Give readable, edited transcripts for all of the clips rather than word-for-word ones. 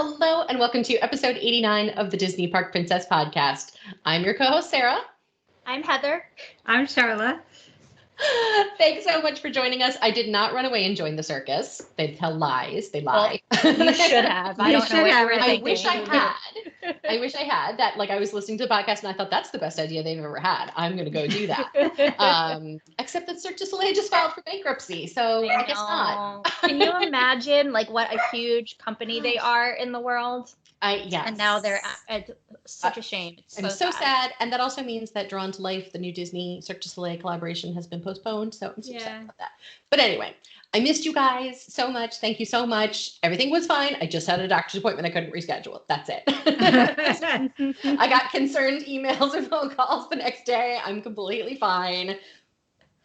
Hello and welcome to episode 89 of the Disney Park Princess Podcast. I'm your co-host, Sara. I'm Heather. I'm Sharla. Thanks so much for joining us. I did not run away and join the circus. They tell lies. They lie. Well, you should have. I don't know what you were thinking. I wish I had. I wish I had that. Like, I was listening to the podcast and I thought that's the best idea they've ever had. I'm going to go do that. Except that Cirque du Soleil just filed for bankruptcy, so I guess not. Can you imagine like what a huge company they are in the world? Yes. And now they're at such a shame. It's so sad. And that also means that Drawn to Life, the new Disney Cirque du Soleil collaboration, has been postponed. So I'm so sad about that. But anyway, I missed you guys so much. Thank you so much. Everything was fine. I just had a doctor's appointment. I couldn't reschedule. That's it. I got concerned emails and phone calls the next day. I'm completely fine.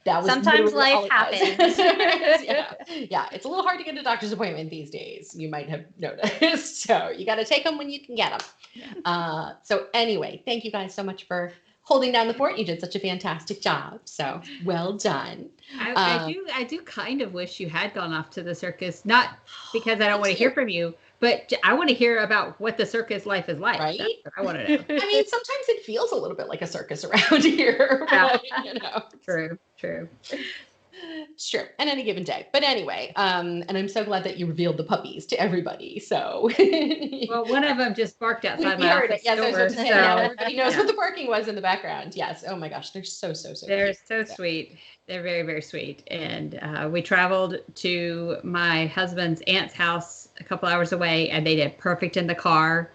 That was sometimes life happens. Yeah, it's a little hard to get a doctor's appointment these days. You might have noticed. So you got to take them when you can get them. So anyway, thank you guys so much for holding down the fort. You did such a fantastic job. So well done. I do kind of wish you had gone off to the circus, not because I don't want to hear from you, but I want to hear about what the circus life is like. Right? That's what I want to know. I mean, sometimes it feels a little bit like a circus around here. But, True. It's true. On any given day. But anyway, and I'm so glad that you revealed the puppies to everybody. So well, one of them just barked outside my office yes, door. So everybody knows what the barking was in the background. Yes. Oh my gosh, they're so they're cute. so sweet. They're very, very sweet. And we traveled to my husband's aunt's house a couple hours away, and they did perfect in the car.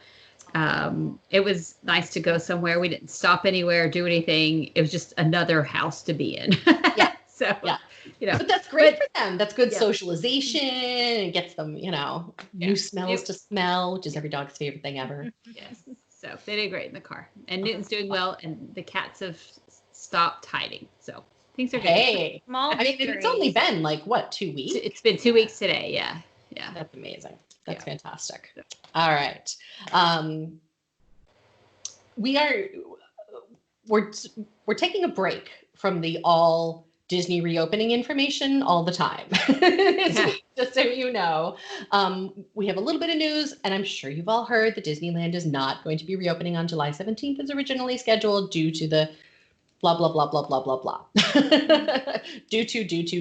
It was nice to go somewhere. We didn't stop anywhere, do anything. It was just another house to be in. Yeah. So, but that's great for them. That's good socialization. It gets them, new smells to smell, which is every dog's favorite thing ever. Yes. So they did great in the car, and Newton's doing well, and the cats have stopped hiding. So things are good. Hey, small victories. It's only been 2 weeks. It's been 2 weeks today. Yeah. That's amazing. That's fantastic. All right. We're taking a break from the all Disney reopening information all the time this week, just so you know. We have a little bit of news, and I'm sure you've all heard that Disneyland is not going to be reopening on July 17th as originally scheduled due to the blah, blah, blah, blah, blah, blah, blah. Due to. This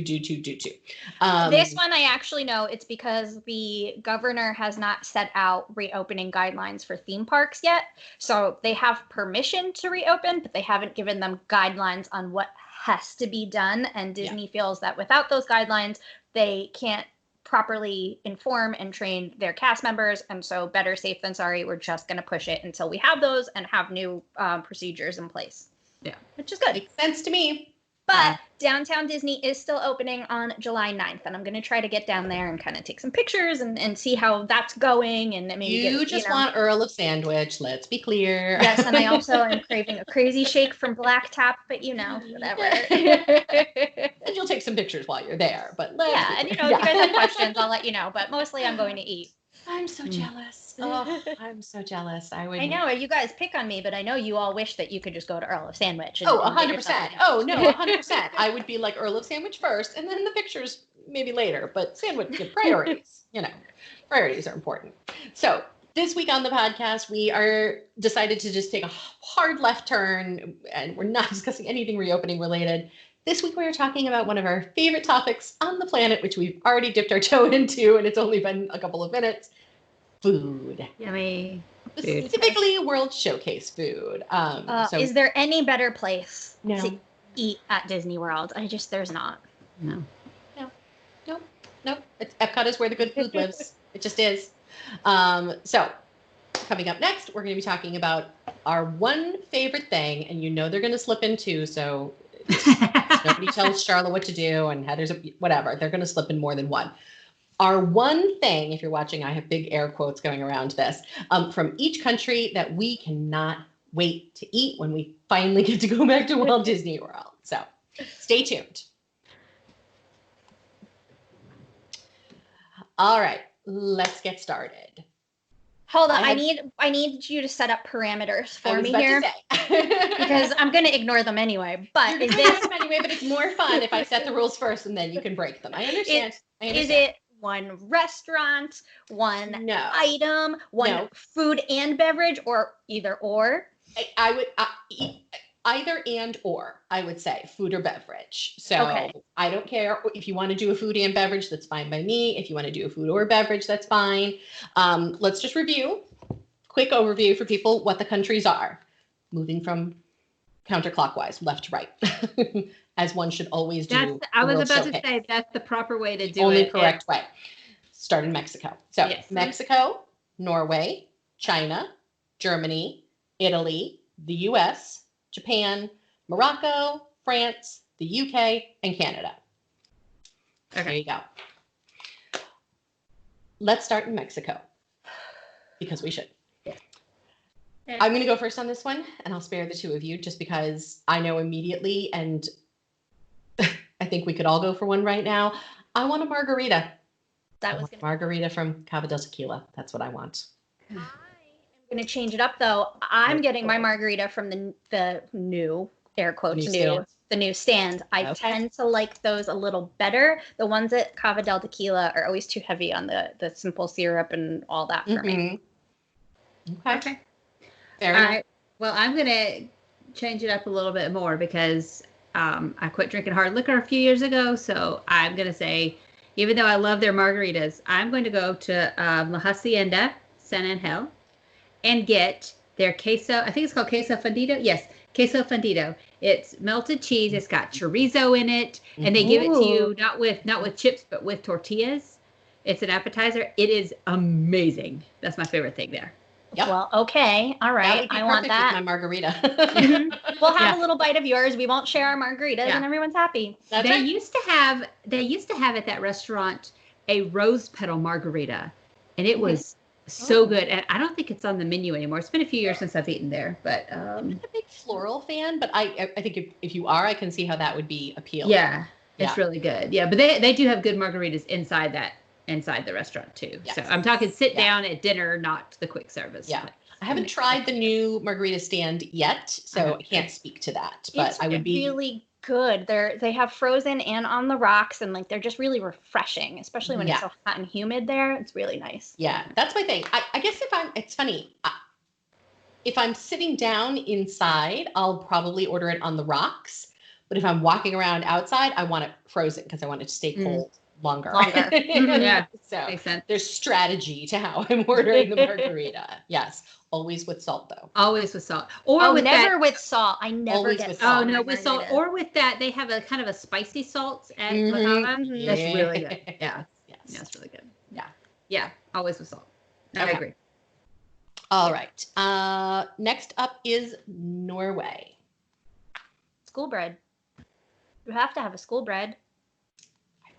one I actually know it's because the governor has not set out reopening guidelines for theme parks yet. So they have permission to reopen, but they haven't given them guidelines on what has to be done. And Disney feels that without those guidelines, they can't properly inform and train their cast members. And so better safe than sorry, we're just going to push it until we have those and have new procedures in place. Yeah, which is good. Makes sense to me. But Downtown Disney is still opening on July 9th, and I'm going to try to get down there and kind of take some pictures and see how that's going. And maybe you want Earl of Sandwich, let's be clear. Yes, and I also am craving a crazy shake from Black Tap, but whatever. And you'll take some pictures while you're there. But and if you guys have questions, I'll let you know. But mostly I'm going to eat. I'm so jealous. Oh, I'm so jealous. I know you guys pick on me, but I know you all wish that you could just go to Earl of Sandwich. 100%. Oh, no, 100%. I would be like Earl of Sandwich first, and then the pictures maybe later. But sandwich priorities, priorities are important. So this week on the podcast, we are decided to just take a hard left turn, and we're not discussing anything reopening related. This week, we are talking about one of our favorite topics on the planet, which we've already dipped our toe into, and it's only been a couple of minutes. Food. Yummy. Specifically, World Showcase food. Is there any better place to eat at Disney World? There's not. No. Epcot is where the good food lives. It just is. So, coming up next, we're going to be talking about our one favorite thing, and they're going to slip in two, so nobody tells Sharla what to do, and Heather's whatever. They're going to slip in more than one. Our one thing, if you're watching, I have big air quotes going around this, from each country that we cannot wait to eat when we finally get to go back to Walt Disney World. So stay tuned. All right, let's get started. Hold on, I need you to set up parameters for me here because I'm going to ignore them anyway. But but it's more fun if I set the rules first and then you can break them. I understand. Is it one restaurant, one No. item, one No. food and beverage, or either or? I would either and or, I would say food or beverage. So Okay. I don't care if you want to do a food and beverage, that's fine by me. If you want to do a food or beverage, that's fine. Let's just review, quick overview for people, what the countries are, moving from counterclockwise, left to right, as one should always do. I was about to say that's the proper way to do it. Only correct way. Start in Mexico. So Yes. Mexico, Norway, China, Germany, Italy, the US, Japan, Morocco, France, the UK, and Canada. Okay. There you go. Let's start in Mexico, because we should. Yeah. I'm going to go first on this one, and I'll spare the two of you just because I know immediately, and I think we could all go for one right now. I want a margarita. Margarita from Cava del Tequila. That's what I want. I'm going to change it up, though. I'm getting my margarita from the new, air quotes, the new stand. I tend to like those a little better. The ones at Cava del Tequila are always too heavy on the simple syrup and all that for me. Okay. Fair enough. All right. Well, I'm going to change it up a little bit more because I quit drinking hard liquor a few years ago. So I'm going to say, even though I love their margaritas, I'm going to go to La Hacienda San Angel and get their queso. I think it's called queso fundido. Yes, queso fundido. It's melted cheese. It's got chorizo in it, and they give it to you not with chips, but with tortillas. It's an appetizer. It is amazing. That's my favorite thing there. Yep. Well, okay. All right. I want that. With my margarita. We'll have a little bite of yours. We won't share our margaritas and everyone's happy. They used to have at that restaurant a rose petal margarita, and it was so good. And I don't think it's on the menu anymore. It's been a few years since I've eaten there, but I'm not a big floral fan, but I think if you are, I can see how that would be appealing. Yeah, it's really good. Yeah, but they do have good margaritas inside the restaurant too. Yes. So I'm talking sit down at dinner, not the quick service. Yeah. I haven't tried the new margarita stand yet, so I can't speak to that. But I would be really good. They have frozen and on the rocks, and they're just really refreshing, especially when it's so hot and humid there. It's really nice. Yeah, that's my thing. I guess it's funny. If I'm sitting down inside, I'll probably order it on the rocks. But if I'm walking around outside, I want it frozen because I want it to stay cold longer. Yeah. So makes sense. There's strategy to how I'm ordering the margarita. Yes. Always with salt, though. Always with salt. Or with salt. I never get salt. Oh, no, with salt. Or with that, they have a kind of a spicy salt at La Cava. That's really good. Yeah. Yes. That's really good. Yeah. Yeah. Always with salt. I agree. All right. Next up is Norway. School bread. You have to have a school bread.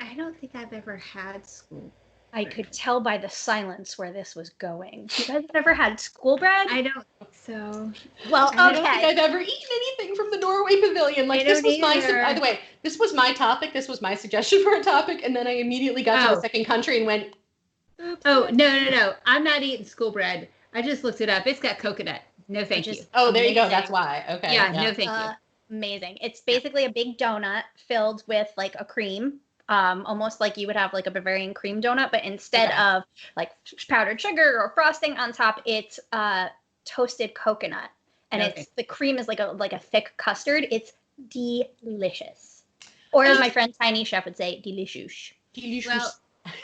I don't think I've ever had school. I could tell by the silence where this was going. You guys have never had school bread? I don't think so. Well, okay. I don't think I've ever eaten anything from the Norway Pavilion. This was by the way, this was my topic. This was my suggestion for a topic, and then I immediately got to the second country and went. Oops. Oh no! I'm not eating school bread. I just looked it up. It's got coconut. No, thank you. Oh, there you go. That's why. Okay. Yeah. No, thank you. Amazing. It's basically a big donut filled with a cream. Almost like you would have a Bavarian cream donut, but instead of powdered sugar or frosting on top, it's toasted coconut, and the cream is like a thick custard. It's delicious, or as my friend Tiny Chef would say, delicious. Well,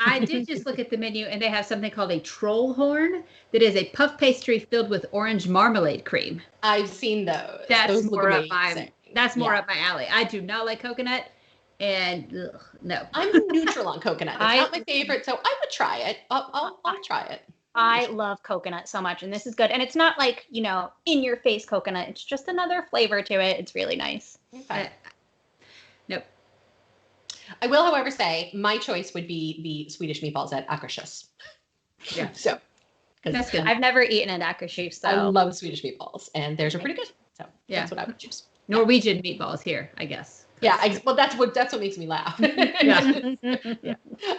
I did just look at the menu, and they have something called a troll horn that is a puff pastry filled with orange marmalade cream. I've seen those. That's more up my alley. I do not like coconut. And no, I'm neutral on coconut. It's not my favorite, so I would try it. I'll try it. I love coconut so much, and this is good. And it's not in your face coconut. It's just another flavor to it. It's really nice. Okay. Nope. I will, however, say my choice would be the Swedish meatballs at Akershus. Yeah. So that's good. I've never eaten at Akershus, so I love Swedish meatballs, and theirs are pretty good. So that's what I would choose. Norwegian meatballs here, I guess. Yeah, that's what makes me laugh. Yeah.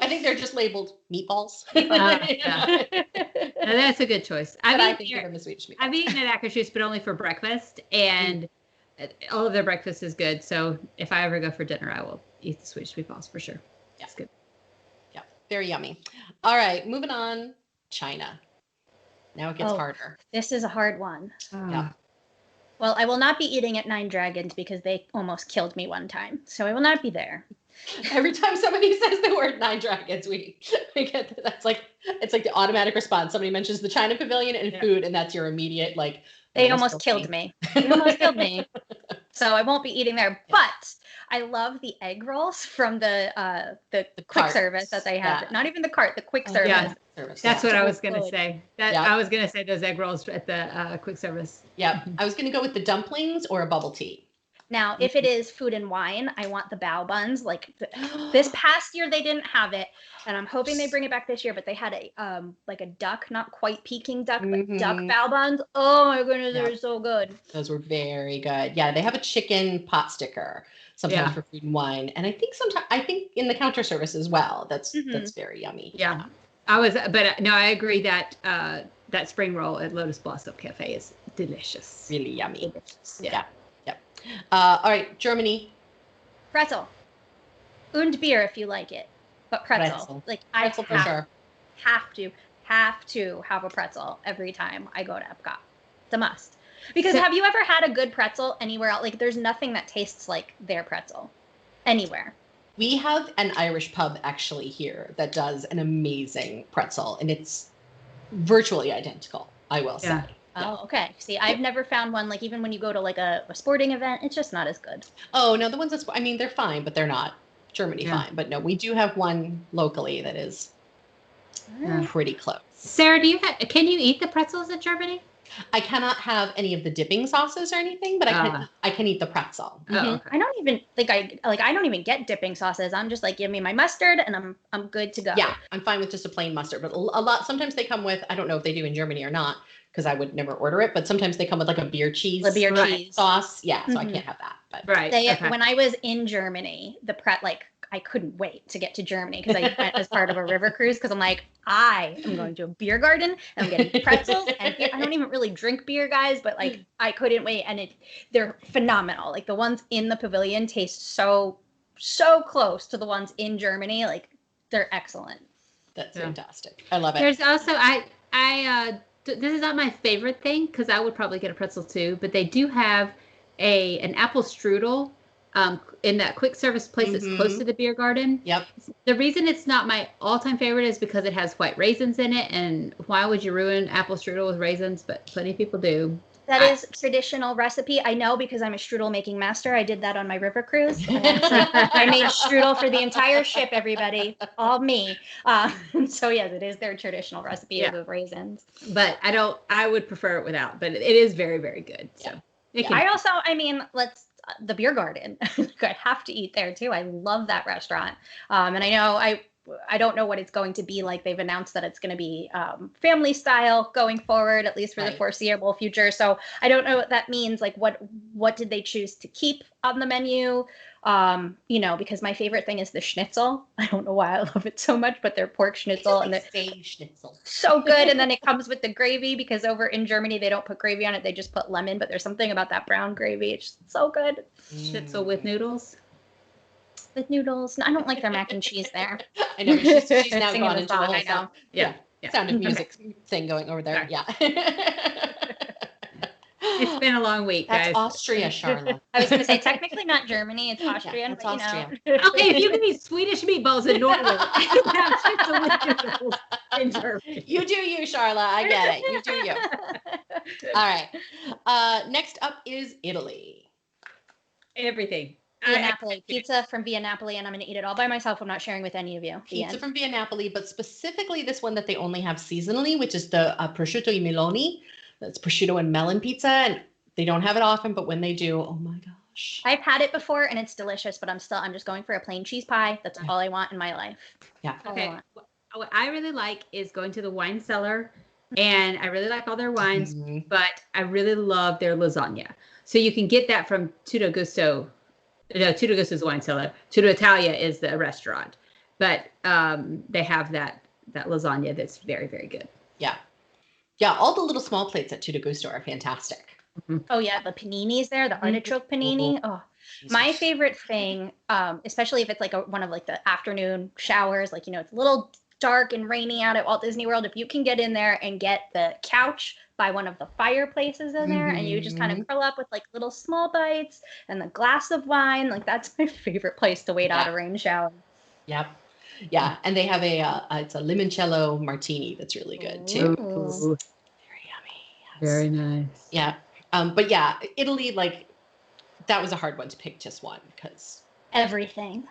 I think they're just labeled meatballs. Yeah. No, that's a good choice. I think of them as Swedish meatballs. I've eaten at Akershus, but only for breakfast, and all of their breakfast is good. So if I ever go for dinner, I will eat the Swedish meatballs for sure. Yeah. It's good. Yeah. Very yummy. All right, moving on. China. Now it gets harder. This is a hard one. Yeah. Well, I will not be eating at Nine Dragons because they almost killed me one time. So I will not be there. Every time somebody says the word Nine Dragons, we get that's like it's like the automatic response. Somebody mentions the China Pavilion and food, and that's your immediate like. They almost killed me. They almost killed me. So I won't be eating there. But I love the egg rolls from the quick service that they have. Not even the cart, the quick service. Yeah. That's what I was going to say. I was going to say those egg rolls at the quick service. Yeah. I was going to go with the dumplings or a bubble tea. Now, if it is food and wine, I want the bao buns. Like this past year, they didn't have it, and I'm hoping they bring it back this year. But they had a like a duck, not quite Peking duck, but duck bao buns. Oh my goodness, they're so good. Those were very good. Yeah, they have a chicken pot sticker sometimes for food and wine, and I think in the counter service as well. That's very yummy. Yeah. I agree that that spring roll at Lotus Blossom Cafe is delicious. Really yummy. Delicious. Yeah. All right, Germany. Pretzel. Und beer if you like it. But pretzel. Like pretzel I have to have a pretzel every time I go to Epcot. It's a must. Because have you ever had a good pretzel anywhere else? Like there's nothing that tastes like their pretzel anywhere. We have an Irish pub actually here that does an amazing pretzel, and it's virtually identical, I will say. Oh, okay. See, I've never found one, like even when you go to like a sporting event, it's just not as good. Oh, no, the ones they're fine, but they're not Germany fine. But no, we do have one locally that is pretty close. Sarah, can you eat the pretzels in Germany? I cannot have any of the dipping sauces or anything, but I can eat the pretzel. Oh, okay. I don't even I don't even get dipping sauces. I'm just like, give me my mustard and I'm good to go. Yeah, I'm fine with just a plain mustard, but sometimes they come with, I don't know if they do in Germany or not, because I would never order it, but sometimes they come with like a beer cheese sauce. Yeah, so I can't have that. But when I was in Germany, I couldn't wait to get to Germany because I went as part of a river cruise because I'm like, I am going to a beer garden and I'm getting pretzels and I don't even really drink beer, guys, but like I couldn't wait, and they're phenomenal. Like the ones in the pavilion taste so close to the ones in Germany. Like they're excellent. That's fantastic. I love it. There's also this is not my favorite thing because I would probably get a pretzel too, but they do have an apple strudel in that quick service place that's close to the beer garden. Yep. The reason it's not my all-time favorite is because it has white raisins in it, and why would you ruin apple strudel with raisins? But plenty of people do. That is traditional recipe. I know because I'm a strudel making master. I did that on my river cruise. I made strudel for the entire ship, everybody. All me. So yes, it is their traditional recipe with raisins. But I would prefer it without, but it is very, very good. So the beer garden. I have to eat there too. I love that restaurant. And I know I don't know what it's going to be like. They've announced that it's going to be family style going forward, at least for the foreseeable future. So I don't know what that means. Like what did they choose to keep on the menu? Because my favorite thing is the schnitzel. I don't know why I love it so much, but their pork schnitzel and the schnitzel. So good. And then it comes with the gravy because over in Germany, they don't put gravy on it. They just put lemon, but there's something about that brown gravy. It's just so good. Schnitzel with noodles. With noodles. I don't like their mac and cheese there. I know. She's now gone into the whole I know. Yeah. Sound of Music thing going over there. Yeah. It's been a long week, guys. That's Austria, Sharla. I was going to say, technically not Germany. It's Austrian. It's Austrian. Okay, if you can eat Swedish meatballs in Norway, you can have schnitzel with noodles in Germany. You do you, Sharla. I get it. You do you. All right. Next up is Italy. Everything. Via Napoli. Pizza from Via Napoli, and I'm going to eat it all by myself. I'm not sharing with any of you. Pizza from Via Napoli, but specifically this one that they only have seasonally, which is the prosciutto e meloni. That's prosciutto and melon pizza, and they don't have it often, but when they do, oh my gosh. I've had it before, and it's delicious, but I'm just going for a plain cheese pie. That's all I want in my life. Yeah. Okay. What I really like is going to the wine cellar, and I really like all their wines, but I really love their lasagna. So you can get that from Tutto Gusto. No, Tutto Gusto is the wine cellar. Tutto Italia is the restaurant. But they have that lasagna that's very, very good. Yeah. Yeah, all the little small plates at Tutto Gusto are fantastic. Oh yeah, the paninis there, the artichoke panini. Oh, my favorite thing, especially if it's like one of like the afternoon showers, like it's a little dark and rainy out at Walt Disney World. If you can get in there and get the couch by one of the fireplaces in there, and you just kind of curl up with like little small bites and the glass of wine, like that's my favorite place to wait out a rain shower. Yep. Yeah, and they have it's a limoncello martini that's really good too. Ooh. Very yummy. Yes. Very nice. Yeah. But yeah, Italy, like that was a hard one to pick just one because everything.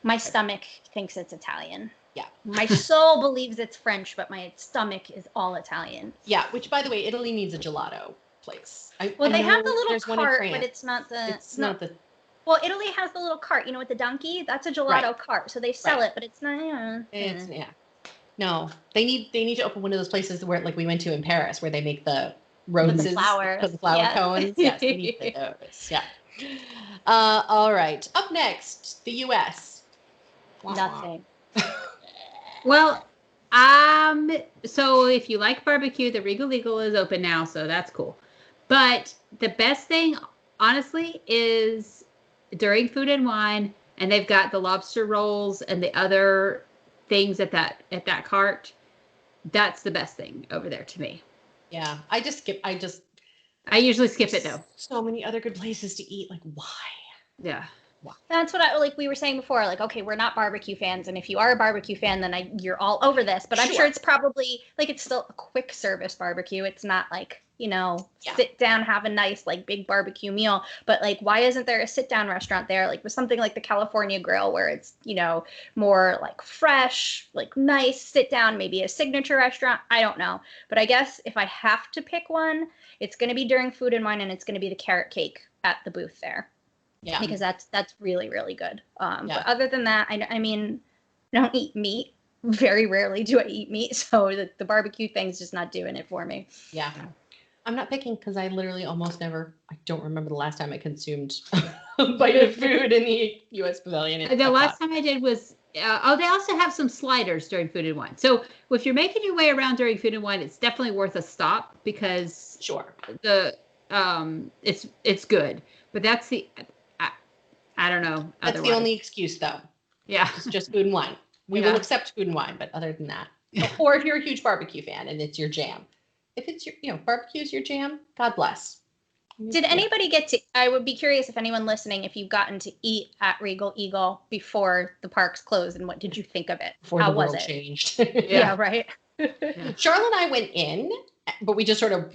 My stomach thinks it's Italian. Yeah. My soul believes it's French, but my stomach is all Italian. Yeah, which by the way, Italy needs a gelato place. They have the little cart, but it's not the. It's not the. Well, Italy has the little cart, with the donkey. That's a gelato cart, so they sell it, but it's not. It's No, they need to open one of those places where, like we went to in Paris, where they make the roses, with the flowers, the flower cones. Yes, they need those. Yeah. All right. Up next, the U.S. Nothing. Well, so if you like barbecue, the Regal Eagle is open now, so that's cool. But the best thing, honestly, is during Food and Wine, and they've got the lobster rolls and the other things at that cart. That's the best thing over there to me. Yeah, I usually skip it though. So many other good places to eat. Like, why? Yeah. That's what we were saying before. Like, okay, we're not barbecue fans, and if you are a barbecue fan, then you're all over this. But I'm sure it's probably like it's still a quick service barbecue. It's not like sit down, have a nice like big barbecue meal. But like, why isn't there a sit down restaurant there? Like with something like the California Grill, where it's more like fresh, like nice sit down, maybe a signature restaurant. I don't know, but I guess if I have to pick one, it's going to be during Food and Wine, and it's going to be the carrot cake at the booth there. Yeah, because that's really, really good. But other than that, I mean, I don't eat meat. Very rarely do I eat meat, so the barbecue thing's just not doing it for me. Yeah, I'm not picking because I literally almost never. I don't remember the last time I consumed a bite of food in the U.S. Pavilion. The last time I did was. They also have some sliders during Food and Wine. So if you're making your way around during Food and Wine, it's definitely worth a stop because it's good. But that's the. I don't know. That's the only excuse, though. Yeah. It's just Food and Wine. We will accept Food and Wine, but other than that. Or if you're a huge barbecue fan and it's your jam. If it's your, barbecue's your jam, God bless. Did anybody get to, I would be curious if anyone listening, if you've gotten to eat at Regal Eagle before the parks closed, and what did you think of it? Before How the was world it? Changed. Yeah, right. Charlotte and I went in, but we just sort of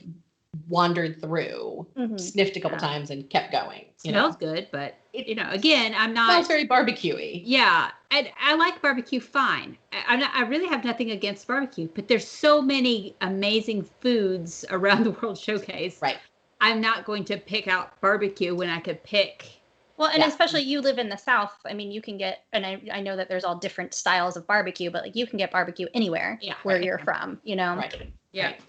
wandered through, sniffed a couple times, and kept going. Smells good, but again, I'm not. Smells very barbecue-y. Yeah, I like barbecue fine. I really have nothing against barbecue, but there's so many amazing foods around the World Showcase. Right. I'm not going to pick out barbecue when I could pick. Well, and especially you live in the South. I mean, you can get, and I know that there's all different styles of barbecue, but like you can get barbecue anywhere where you're from. Right. Yeah. Right.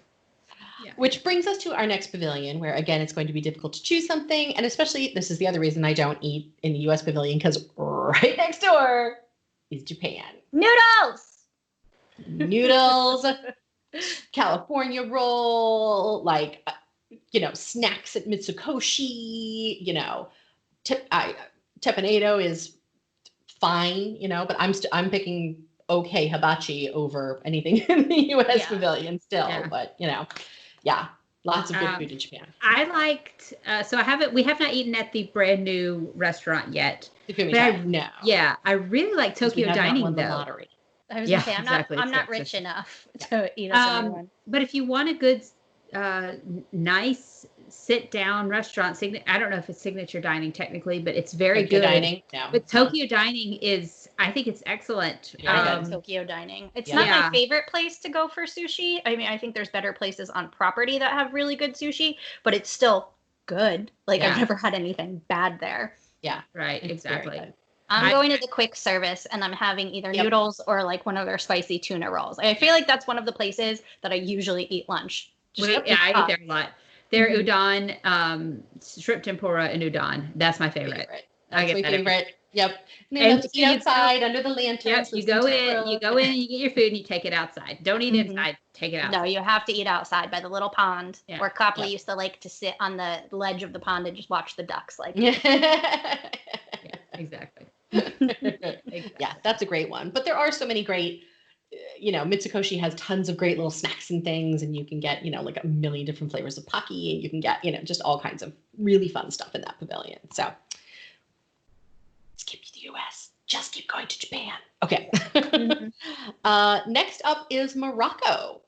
Yeah. Which brings us to our next pavilion, where again it's going to be difficult to choose something, and especially this is the other reason I don't eat in the U.S. pavilion, because right next door is Japan. Noodles, California roll, like snacks at Mitsukoshi. Teppanyaki is fine, but I'm picking okay hibachi over anything in the U.S. pavilion still, but lots of good food in Japan. I liked we have not eaten at the brand new restaurant yet. No. Yeah, I really like Tokyo Dining though. The lottery. I was gonna say I'm not rich enough to eat a similar one. But if you want a good, nice sit down restaurant, I don't know if it's signature dining technically, but it's very Tokyo good. Dining. No. But Tokyo Dining I think it's excellent. Tokyo Dining. It's not my favorite place to go for sushi. I mean, I think there's better places on property that have really good sushi, but it's still good. Like I've never had anything bad there. Yeah. Right. Exactly. I'm going to the quick service and I'm having either noodles or like one of their spicy tuna rolls. I feel like that's one of the places that I usually eat lunch. I eat there a lot. Their udon, shrimp tempura and udon. That's my favorite. That's my favorite. Yep. And I And love to eat outside under the lanterns. Yep, you go in, you get your food and you take it outside. Don't eat inside, take it outside. No, you have to eat outside by the little pond where Copley used to like to sit on the ledge of the pond and just watch the ducks. Like, Exactly. Yeah, that's a great one. But there are so many great, Mitsukoshi has tons of great little snacks and things, and you can get, like a million different flavors of Pocky, and you can get, just all kinds of really fun stuff in that pavilion. So skip the US, just keep going to Japan. Okay. Next up is Morocco.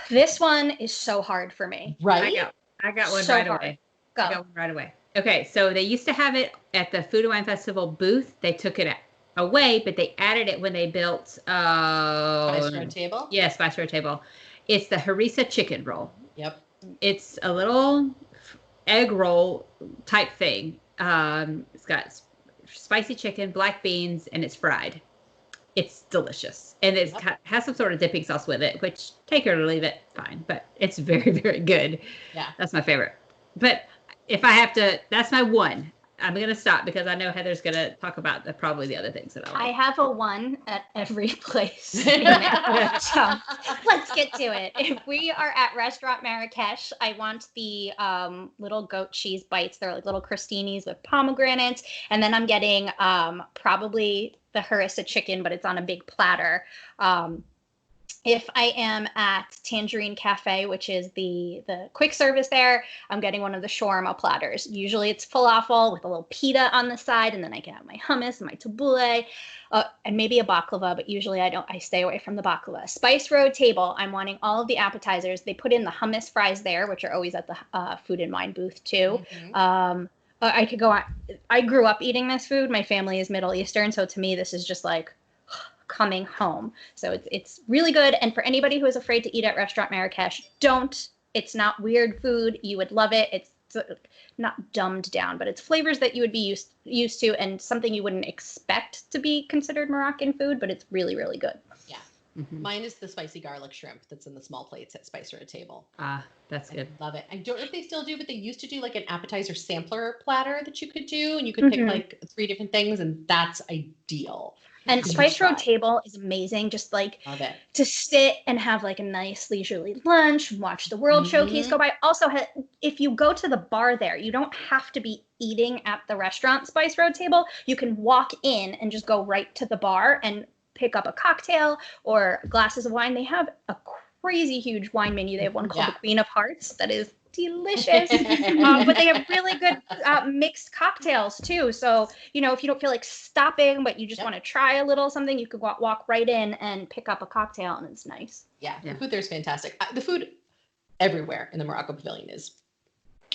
This one is so hard for me. Right? I got one So right hard. away. Go. I got one right away. Okay, so they used to have it at the Food and Wine Festival booth. They took it away, but they added it when they built Spice Road Table. Yeah, Spice Road Table. It's the harissa chicken roll. Yep. It's a little egg roll type thing. It's got spicy chicken, black beans, and it's fried. It's delicious, and it has some sort of dipping sauce with it, which take it or leave it, fine. But it's very, very good. Yeah, that's my favorite. But if I have to, that's my one. I'm going to stop because I know Heather's going to talk about probably the other things that I like. I have a one at every place. So let's get to it. If we are at Restaurant Marrakesh, I want the little goat cheese bites. They're like little crostinis with pomegranates. And then I'm getting probably the harissa chicken, but it's on a big platter. If I am at Tangerine Cafe, which is the quick service there, I'm getting one of the shawarma platters. Usually it's falafel with a little pita on the side, and then I can have my hummus and my tabbouleh, and maybe a baklava, but usually I stay away from the baklava. Spice Road Table, I'm wanting all of the appetizers. They put in the hummus fries there, which are always at the Food and Wine booth too. I could go on. I grew up eating this food. My family is Middle Eastern, so to me this is just like coming home. So it's really good. And for anybody who is afraid to eat at Restaurant Marrakesh, don't. It's not weird food. You would love it. It's not dumbed down, but it's flavors that you would be used to, and something you wouldn't expect to be considered Moroccan food, but it's really, really good. Yeah. Mine is the spicy garlic shrimp that's in the small plates at Spice Road Table. That's good. I love it. I don't know if they still do, but they used to do like an appetizer sampler platter that you could do, and you could pick like 3 different things, and that's ideal. And Spice Road Table is amazing. Just like to sit and have like a nice leisurely lunch, watch the World Showcase go by. Also, if you go to the bar there, you don't have to be eating at the restaurant Spice Road Table. You can walk in and just go right to the bar and pick up a cocktail or glasses of wine. They have a crazy huge wine menu. They have one called the Queen of Hearts that is delicious. But they have really good mixed cocktails too. So, if you don't feel like stopping, but you just want to try a little something, you could walk right in and pick up a cocktail, and it's nice. Yeah. The food there is fantastic. The food everywhere in the Morocco Pavilion is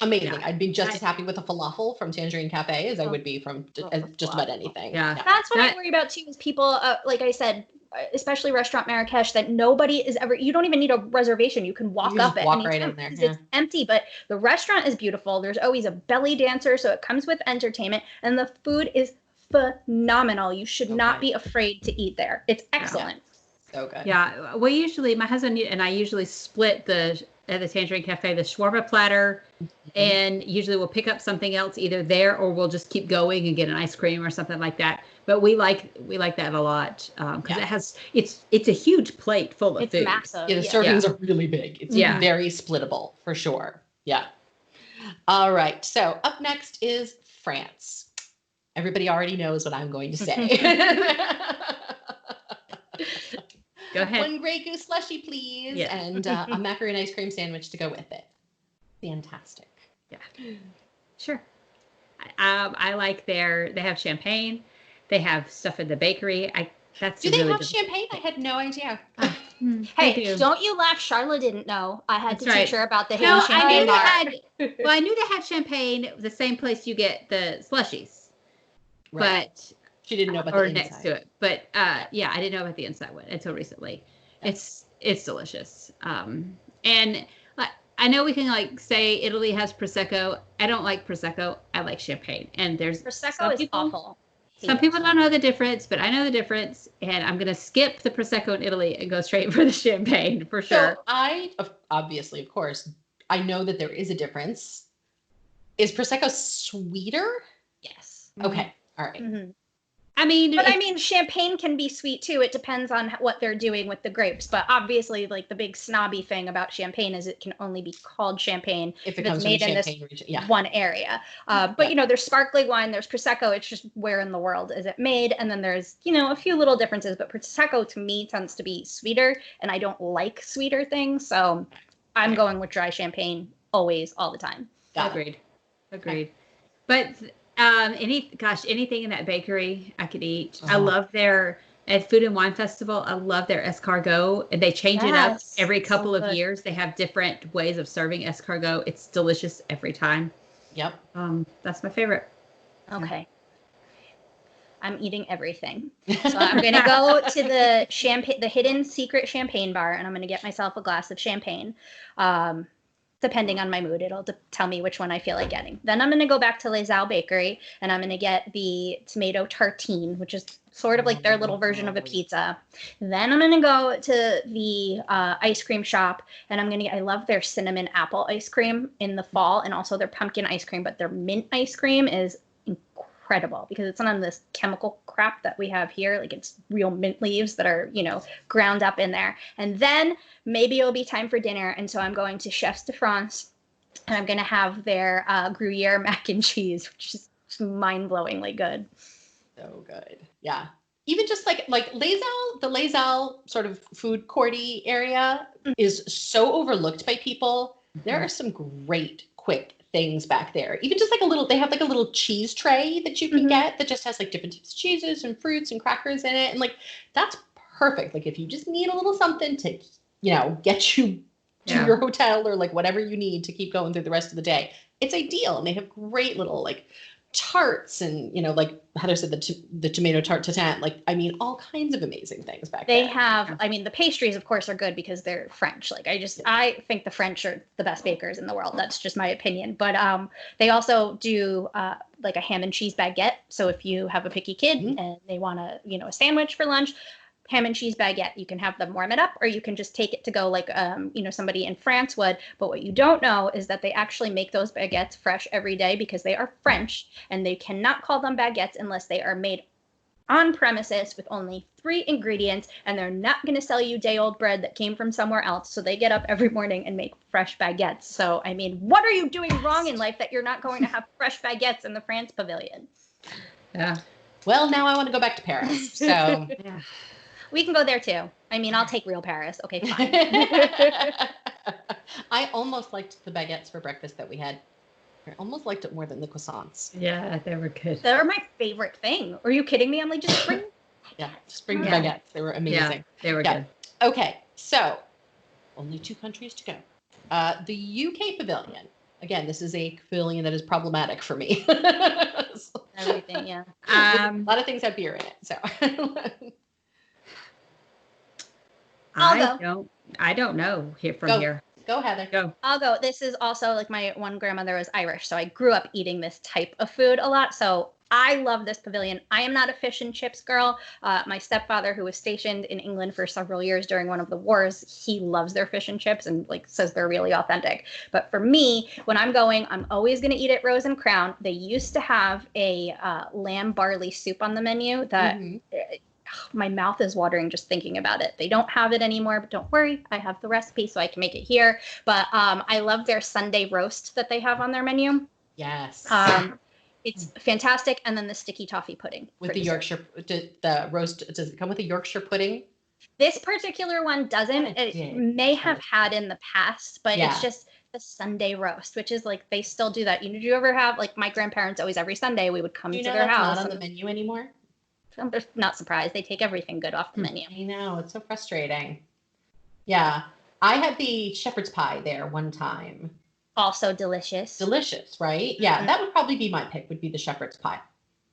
amazing. I'd be just as happy with a falafel from Tangerine Cafe as I would be from just about anything. Yeah. That's what I worry about too, is people, like I said, especially Restaurant Marrakesh, that nobody is ever, you don't even need a reservation. You can walk up at any right time in there. because it's empty, but the restaurant is beautiful. There's always a belly dancer, so it comes with entertainment, and the food is phenomenal. You should not be afraid to eat there. It's excellent. So good. Yeah. My husband and I usually split at the Tangerine Cafe, the shawarma platter, and usually we'll pick up something else either there, or we'll just keep going and get an ice cream or something like that. But we like that a lot because it's a huge plate full of food. It's massive. Yeah, the servings are really big. It's very splittable for sure. Yeah. All right. So up next is France. Everybody already knows what I'm going to say. Go ahead. 1 Grey Goose slushy, please, and a macaroni ice cream sandwich to go with it. Fantastic. Yeah. Sure. I like they have champagne. They have stuff in the bakery. Do they have champagne? I had no idea. Hey, don't you laugh. Sharla didn't know. I had to teach her about the hidden champagne bar. I knew they had champagne, the same place you get the slushies. Right. But she didn't know about the inside. Or next to it. But I didn't know about the inside one until recently. It's delicious. And I know we can say Italy has Prosecco. I don't like Prosecco. I like champagne. And Prosecco is awful. Some people don't know the difference, but I know the difference, and I'm going to skip the Prosecco in Italy and go straight for the champagne for sure. So obviously, of course, I know that there is a difference. Is Prosecco sweeter? Yes. Okay. All right. Mm-hmm. I mean, champagne can be sweet too. It depends on what they're doing with the grapes. But obviously, like the big snobby thing about champagne is it can only be called champagne If it it's comes from made the in this Champagne region. Yeah. one area. But you know, there's sparkling wine, there's prosecco. It's just where in the world is it made? And then there's, you know, a few little differences. But prosecco to me tends to be sweeter, and I don't like sweeter things, so I'm going with dry champagne always, all the time. Agreed. But anything in that bakery I could eat. I love their at Food and Wine Festival. I love their escargot, and they change it up every couple of years. They have different ways of serving escargot. It's delicious every time. Yep. That's my favorite. Okay. I'm eating everything. So I'm going to go to the hidden secret champagne bar, and I'm going to get myself a glass of champagne. Depending on my mood, it'll tell me which one I feel like getting. Then I'm going to go back to Les Al Bakery, and I'm going to get the tomato tartine, which is sort of like their little version of a pizza. Then I'm going to go to the ice cream shop, and I love their cinnamon apple ice cream in the fall, and also their pumpkin ice cream, but their mint ice cream is incredible because it's none of this chemical crap that we have here. Like it's real mint leaves that are, you know, ground up in there. And then maybe it'll be time for dinner. And so I'm going to Chefs de France, and I'm going to have their Gruyere mac and cheese, which is mind-blowingly good. So good. Yeah. Even just like the Les Al sort of food courty area is so overlooked by people. There are some great quick things back there. Even just like they have like a little cheese tray that you can get that just has like different types of cheeses and fruits and crackers in it. And like, that's perfect. Like if you just need a little something to, you know, get you to your hotel or like whatever you need to keep going through the rest of the day, it's ideal. And they have great little like tarts and, you know, like Heather said, the tomato tart tatin, like, I mean, all kinds of amazing things back there. They have, I mean, the pastries, of course, are good because they're French. Like, I think the French are the best bakers in the world. That's just my opinion. But they also do like a ham and cheese baguette. So if you have a picky kid and they want a sandwich for lunch, ham and cheese baguette, you can have them warm it up, or you can just take it to go like, somebody in France would. But what you don't know is that they actually make those baguettes fresh every day because they are French, and they cannot call them baguettes unless they are made on premises with only 3 ingredients, and they're not going to sell you day-old bread that came from somewhere else. So they get up every morning and make fresh baguettes. So, I mean, what are you doing wrong in life that you're not going to have fresh baguettes in the France pavilion? Yeah. Well, now I want to go back to Paris. So Yeah. We can go there too. I mean, I'll take real Paris. Okay, fine. I almost liked the baguettes for breakfast that we had. I almost liked it more than the croissants. Yeah, they were good. They're my favorite thing. Are you kidding me? I'm like, just bring. Just bring the baguettes. They were amazing. Yeah, they were good. Okay, so only 2 countries to go. The UK pavilion. Again, this is a pavilion that is problematic for me. Everything, yeah. A lot of things have beer in it. So I'll go. I don't know here. Go, Heather. Go. I'll go. This is also like my one grandmother was Irish, so I grew up eating this type of food a lot. So I love this pavilion. I am not a fish and chips girl. My stepfather, who was stationed in England for several years during one of the wars, he loves their fish and chips and like says they're really authentic. But for me, when I'm going, I'm always going to eat at Rose and Crown. They used to have a lamb barley soup on the menu that my mouth is watering just thinking about it. They don't have it anymore, but don't worry. I have the recipe so I can make it here. But I love their Sunday roast that they have on their menu. Yes. It's fantastic. And then the sticky toffee pudding. With the Yorkshire, the roast, does it come with a Yorkshire pudding? This particular one doesn't. It may have had in the past, but it's just the Sunday roast, which is like, they still do that. Did you ever have, like, my grandparents always, every Sunday, we would come to their house. Not on the menu anymore? I'm just not surprised. They take everything good off the menu. I know. It's so frustrating. Yeah. I had the shepherd's pie there one time. Also delicious. Delicious, right? Yeah. That would probably be my pick, would be the shepherd's pie.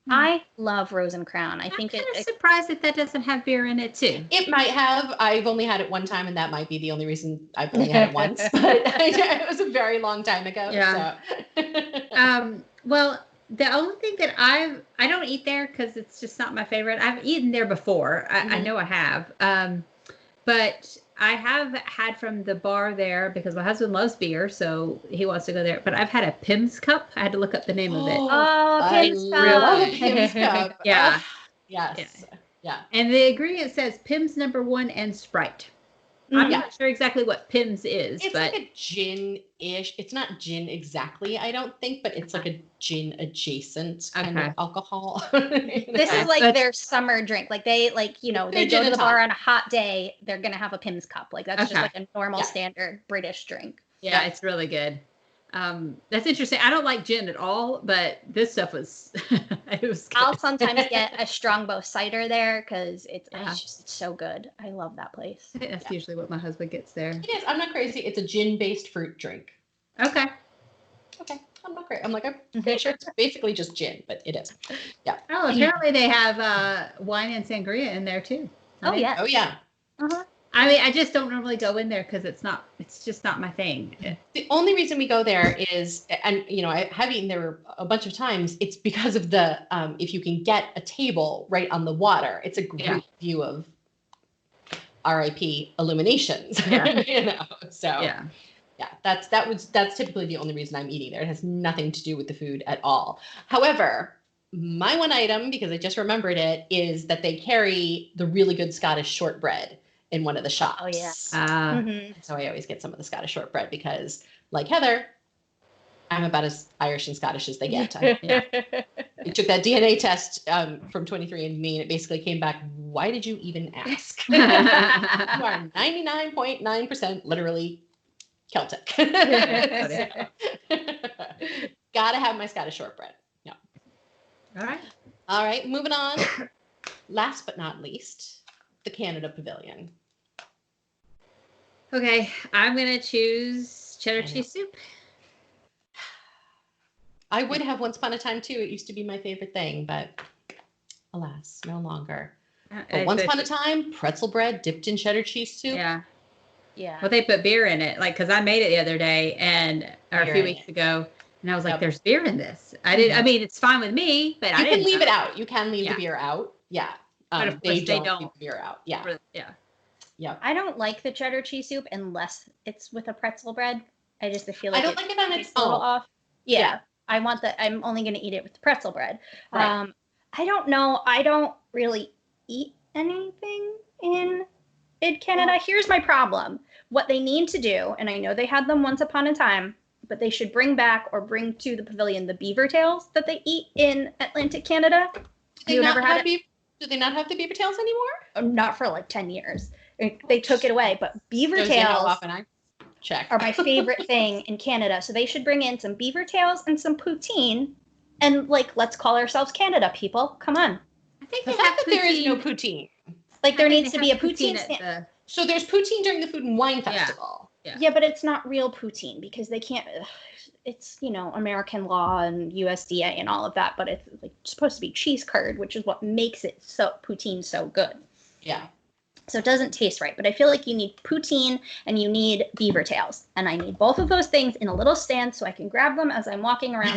I love Rose and Crown. I'm kind of surprised that doesn't have beer in it too. It might have. I've only had it one time, and that might be the only reason I've only had it once. But it was a very long time ago. Yeah. So. Well, the only thing that I don't eat there because it's just not my favorite. I've eaten there before. I know I have. but I have had from the bar there because my husband loves beer, so he wants to go there. But I've had a Pim's Cup. I had to look up the name of it. Oh, I Pim's love a Cup. Pim's Cup. Yeah. Yes. Yeah. And the ingredient says Pim's #1 and Sprite. I'm not sure exactly what Pim's is, It's but like a gin-ish. It's not gin exactly, I don't think, but it's like a gin adjacent kind of alcohol. This is like their summer drink. Like they they go to the bar on a hot day, they're gonna have a Pim's Cup. Like that's just like a normal standard British drink. Yeah, it's really good. That's interesting. I don't like gin at all, but this stuff was it was good. I'll sometimes get a Strongbow cider there because it's so good. I love that place. I think that's usually what my husband gets there. It is. I'm not crazy. It's a gin-based fruit drink. Okay. I'm not crazy. I'm like, I'm pretty sure it's basically just gin, but it is. Yeah. Oh, apparently they have wine and sangria in there too. Oh yeah. Oh yeah. Uh-huh. I mean, I just don't normally go in there because it's just not my thing. The only reason we go there is, and I have eaten there a bunch of times. It's because of the if you can get a table right on the water, it's a great view of RIP Illuminations. Yeah. So that's typically the only reason I'm eating there. It has nothing to do with the food at all. However, my one item, because I just remembered it, is that they carry the really good Scottish shortbread in one of the shops. Oh yeah. So I always get some of the Scottish shortbread because, like Heather, I'm about as Irish and Scottish as they get. I took that DNA test from 23andMe, and it basically came back, why did you even ask? You are 99.9% literally Celtic. Gotta have my Scottish shortbread. Yeah. All right, moving on. Last but not least, the Canada Pavilion. Okay, I'm gonna choose cheddar cheese soup. I would have once upon a time too. It used to be my favorite thing, but alas, no longer. But once upon a time, pretzel bread dipped in cheddar cheese soup. Yeah. Well, they put beer in it, like because I made it the other day or a few weeks ago, and I was like, "There's beer in this." I did. I mean, it's fine with me, but I didn't leave it out. You can leave the beer out. Yeah. But of course they don't leave the beer out. Yeah. Yeah. I don't like the cheddar cheese soup unless it's with a pretzel bread. I feel like I don't like it on its own. own. Yeah. I'm only going to eat it with pretzel bread. Right. I don't know. I don't really eat anything in Canada. Here's my problem. What they need to do, and I know they had them once upon a time, but they should bring back or bring to the pavilion the beaver tails that they eat in Atlantic Canada. Do they not have the beaver tails anymore? Not for like 10 years. They took it away, but beaver tails are my favorite thing in Canada. So they should bring in some beaver tails and some poutine, and let's call ourselves Canada people. Come on. I think the fact that there is no poutine. There needs to be a poutine. So there's poutine during the Food and Wine Festival. Yeah, but it's not real poutine because they can't. It's American law and USDA and all of that, but it's supposed to be cheese curd, which is what makes it poutine so good. Yeah. So it doesn't taste right, but I feel like you need poutine and you need beaver tails, and I need both of those things in a little stand so I can grab them as I'm walking around.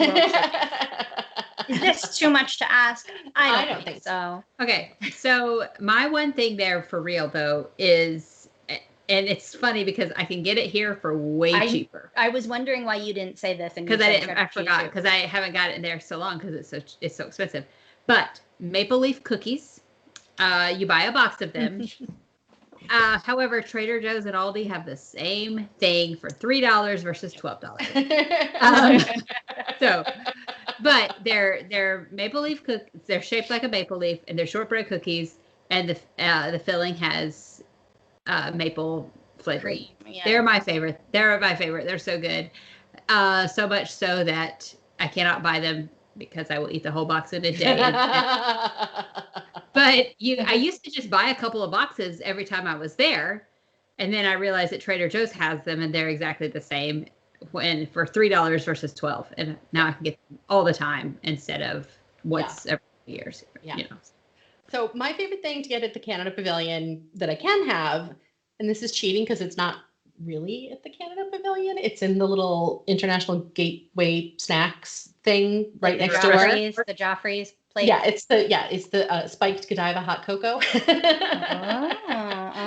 Is this too much to ask? I don't think so. Okay, so my one thing there for real though is, and it's funny because I can get it here for way cheaper. I was wondering why you didn't say this, and because I forgot because I haven't got it in there so long because it's so expensive. But maple leaf cookies, you buy a box of them. However, Trader Joe's and Aldi have the same thing for $3 versus $12. But they're maple leaf cookies. They're shaped like a maple leaf, and they're shortbread cookies. And the filling has maple flavoring. Yeah. They're my favorite. They're so good. So much so that I cannot buy them because I will eat the whole box in a day. But I used to just buy a couple of boxes every time I was there, and then I realized that Trader Joe's has them, and they're exactly the same for $3 versus $12, and now I can get them all the time instead of once every few years. Yeah. So my favorite thing to get at the Canada Pavilion that I can have, and this is cheating because it's not really at the Canada Pavilion, it's in the little International Gateway Snacks thing right next door. The Geoffreys place. Yeah, it's the spiked Godiva hot cocoa.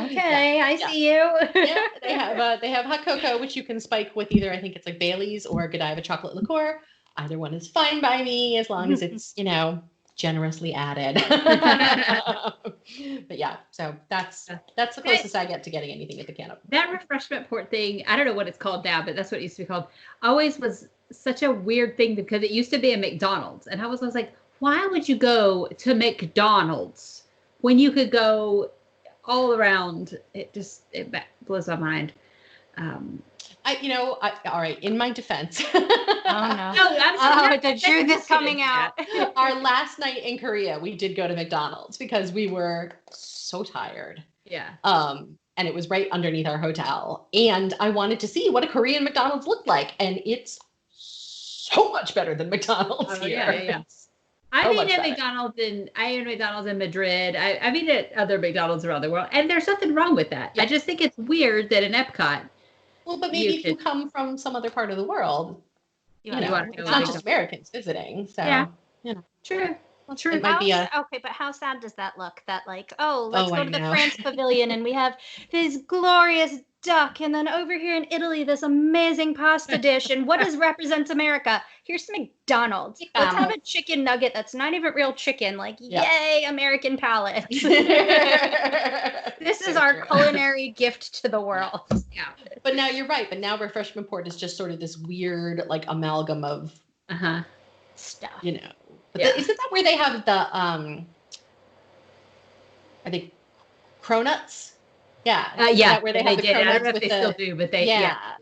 Okay, I Yeah. see you. Yeah, they have hot cocoa, which you can spike with either, I think it's like Bailey's or Godiva chocolate liqueur. Either one is fine by me as long as it's, generously added. But yeah, so that's the closest I get to getting anything at the can opener. That refreshment port thing, I don't know what it's called now, but that's what it used to be called. Always was such a weird thing because it used to be a McDonald's. And I was like, why would you go to McDonald's when you could go all around? It blows my mind. All right, in my defense. Oh no. The truth is coming out. Our last night in Korea, we did go to McDonald's because we were so tired. Yeah. And it was right underneath our hotel. And I wanted to see what a Korean McDonald's looked like. And it's so much better than McDonald's here. Yeah. I've eaten at McDonald's in Madrid. I've eaten at other McDonald's around the world. And there's nothing wrong with that. Yeah. I just think it's weird that in Epcot. Well, but maybe if you come from some other part of the world, it's not just Americans visiting. So, True. True. It might be okay, but how sad does that look? That let's go to the France Pavilion and we have this glorious duck, and then over here in Italy, this amazing pasta dish. And what represents America? Here's McDonald's. Let's have a chicken nugget that's not even real chicken. Yay, American palate. This is our culinary gift to the world. Yeah. But now you're right. But now refreshment port is just sort of this weird amalgam of stuff. But isn't that where they have the I think cronuts? Yeah. Where they have the cronuts. I don't know if they still do, but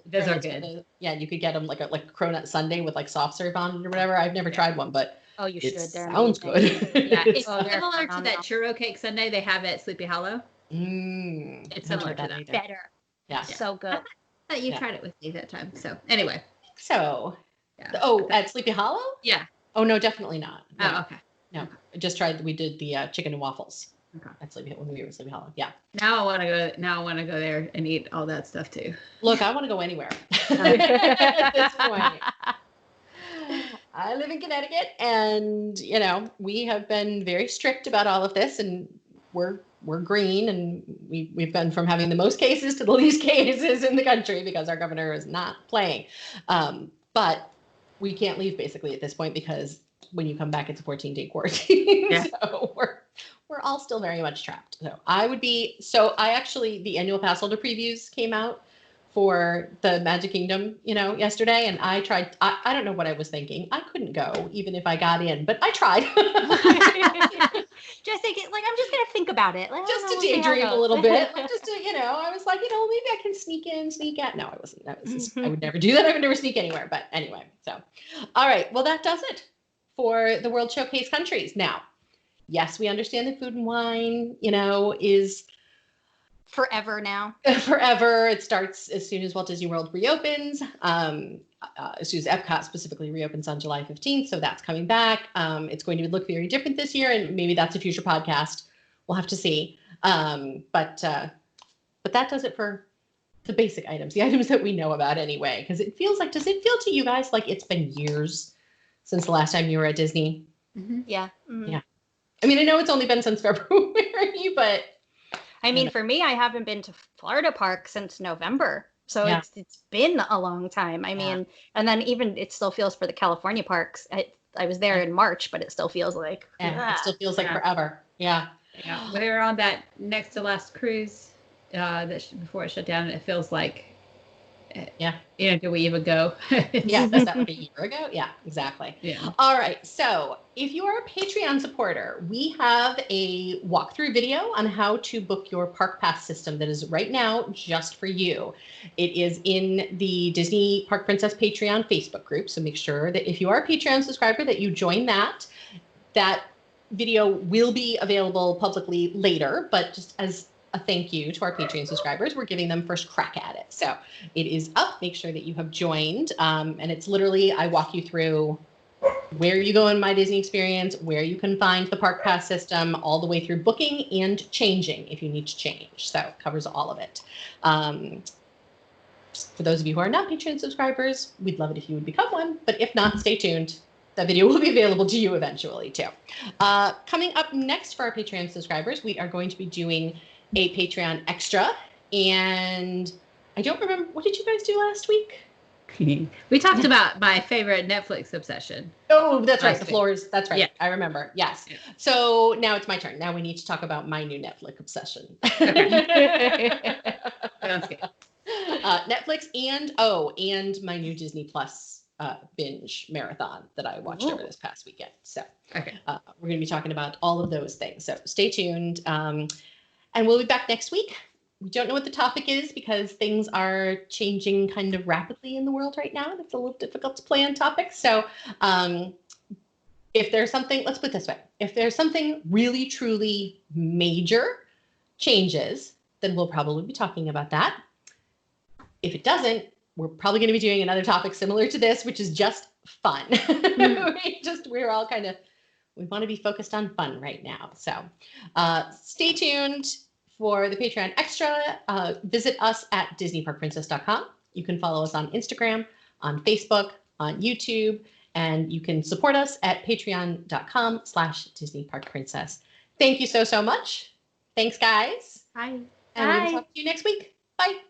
those are good. You could get them like a cronut sundae with soft serve on it or whatever. I've never tried one, but you should. Sounds good. Yeah, it's similar to that churro cake sundae they have at Sleepy Hollow. It's similar to that. Better. Yeah. So good. I thought you tried it with me that time. So anyway. So. Yeah. At Sleepy Hollow? Yeah. Oh no, definitely not. No. Oh, okay. No, I just tried. We did the chicken and waffles. Okay. At Sleepy when we were at Sleepy Hollow. Yeah. Now I want to go there and eat all that stuff too. Look, I want to go anywhere at this point. I live in Connecticut, and we have been very strict about all of this, and we're green, and we've been from having the most cases to the least cases in the country because our governor is not playing. But we can't leave basically at this point because when you come back, it's a 14-day quarantine. Yeah. So we're all still very much trapped. So the annual pass holder previews came out for the Magic Kingdom, yesterday. And I tried, I don't know what I was thinking. I couldn't go even if I got in, but I tried. Just thinking, I'm just going to think about it. Just to daydream a little bit. Just to, I was like, maybe I can sneak in, sneak out. No, I wasn't. I would never do that. I would never sneak anywhere. But anyway, so, all right. Well, that does it for the World Showcase countries. Now, yes, we understand that Food and Wine, is forever now. Forever. It starts as soon as Walt Disney World reopens. As soon as Epcot specifically reopens on July 15th. So that's coming back. It's going to look very different this year, and maybe that's a future podcast. We'll have to see. But that does it for the basic items, the items that we know about anyway. Because does it feel to you guys like it's been years since the last time you were at Disney? Mm-hmm. Yeah. Mm-hmm. Yeah. I mean, I know it's only been since February, but. I mean, for me, I haven't been to Florida Park since November. So it's been a long time. I mean, and then even it still feels for the California parks. I was there in March, but it still feels like. It still feels like forever. Yeah. Yeah. We were on that next to last cruise before it shut down. And it feels like. Do we even go? Yeah, was that a year ago? Yeah, exactly. Yeah. All right. So if you are a Patreon supporter, we have a walkthrough video on how to book your Park Pass system that is right now just for you. It is in the Disney Park Princess Patreon Facebook group. So make sure that if you are a Patreon subscriber that you join that. That video will be available publicly later, but just as a thank you to our Patreon subscribers, we're giving them first crack at it. So it is up. Make sure that you have joined. And it's literally, I walk you through where you go in My Disney Experience, where you can find the Park Pass system, all the way through booking and changing if you need to change. So it covers all of it. For those of you who are not Patreon subscribers, we'd love it if you would become one. But if not, stay tuned. That video will be available to you eventually too. Coming up next for our Patreon subscribers, we are going to be doing a Patreon extra. And I don't remember, what did you guys do last week? We talked about my favorite Netflix obsession. Oh, that's right. Last The week. floors. That's right. Yeah. I remember. Yes. Yeah. So now it's my turn. Now we need to talk about my new Netflix obsession. Sounds good. Netflix and my new Disney Plus binge marathon that I watched over this past weekend. So Okay. we're going to be talking about all of those things. So stay tuned. And we'll be back next week. We don't know what the topic is because things are changing kind of rapidly in the world right now. And it's a little difficult to plan topics. So if there's something, let's put it this way. If there's something really, truly major changes, then we'll probably be talking about that. If it doesn't, we're probably going to be doing another topic similar to this, which is just fun. We're all kind of, we want to be focused on fun right now. So stay tuned for the Patreon Extra. Visit us at DisneyParkPrincess.com. You can follow us on Instagram, on Facebook, on YouTube, and you can support us at patreon.com/DisneyParkPrincess. Thank you so much. Thanks, guys. Bye. And we'll Bye. talk to you next week. Bye.